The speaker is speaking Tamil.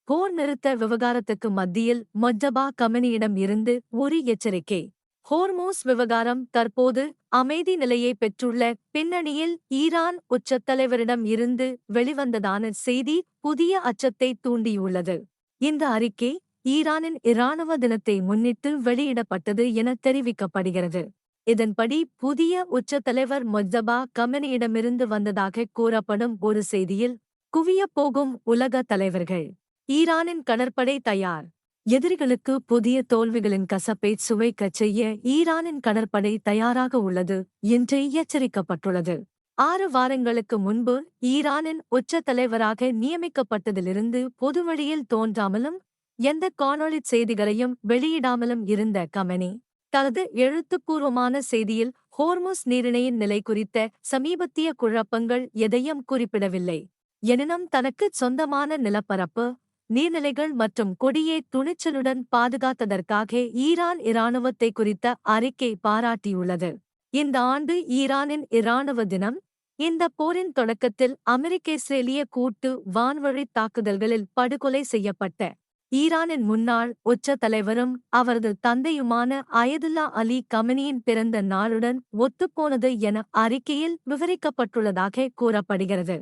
போர் நிறுத்த விவகாரத்துக்கு மத்தியில் மொஜ்தபா கமனியிடம் இருந்து ஒரு எச்சரிக்கை. ஹோர்மூஸ் விவகாரம் தற்போது அமைதி நிலையை பெற்றுள்ள பின்னணியில் ஈரான் உச்சத்தலைவரிடம் இருந்து வெளிவந்ததான செய்தி புதிய அச்சத்தை தூண்டியுள்ளது. இந்த அறிக்கை ஈரானின் இராணுவ தினத்தை முன்னிட்டு வெளியிடப்பட்டது என தெரிவிக்கப்படுகிறது. இதன்படி புதிய உச்சத்தலைவர் மொஜ்தபா கமனியிடமிருந்து வந்ததாக கூறப்படும் ஒரு செய்தியில், குவியப் போகும் உலக தலைவர்கள், ஈரானின் கடற்படை தயார், எதிரிகளுக்கு புதிய தோல்விகளின் கசப்பை சுவைக்கச் செய்ய ஈரானின் கடற்படை தயாராக உள்ளது என்று எச்சரிக்கப்பட்டுள்ளது. 6 வாரங்களுக்கு முன்பு ஈரானின் உச்ச தலைவராக நியமிக்கப்பட்டதிலிருந்து பொதுவழியில் தோன்றாமலும் எந்த காணொளிச் செய்திகளையும் வெளியிடாமலும் இருந்த கமெனி தனது எழுத்துப்பூர்வமான செய்தியில் ஹோர்முஸ் நீரிணையின் நிலை குறித்த சமீபத்திய குழப்பங்கள் எதையும் குறிப்பிடவில்லை. எனினும் தனக்குச் சொந்தமான நிலப்பரப்பு, நீர்நிலைகள் மற்றும் கொடியை துணிச்சலுடன் பாதுகாத்ததற்காக ஈரான் இராணுவத்தை குறித்த அறிக்கை பாராட்டியுள்ளது. இந்த ஆண்டு ஈரானின் இராணுவ தினம். இந்த போரின் தொடக்கத்தில் அமெரிக்க-இஸ்ரேலிய கூட்டு வான்வழித் தாக்குதல்களில் படுகொலை செய்யப்பட்ட ஈரானின் முன்னாள் உச்ச தலைவரும் அவரது தந்தையுமான அயதுல்லா அலி கமெனியின் பிறந்த நாளுடன் ஒத்துப்போனது என அறிக்கையில் விவரிக்கப்பட்டுள்ளதாக கூறப்படுகிறது.